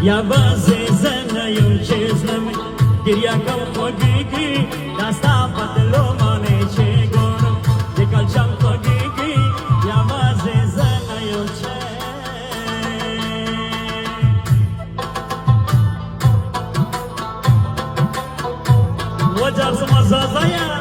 Ya bazı yum çizmem Geriye kal gigi Dasta patlo mane çegon Dekal çam gigi Ya bazı yum çe Wajab sama zazaya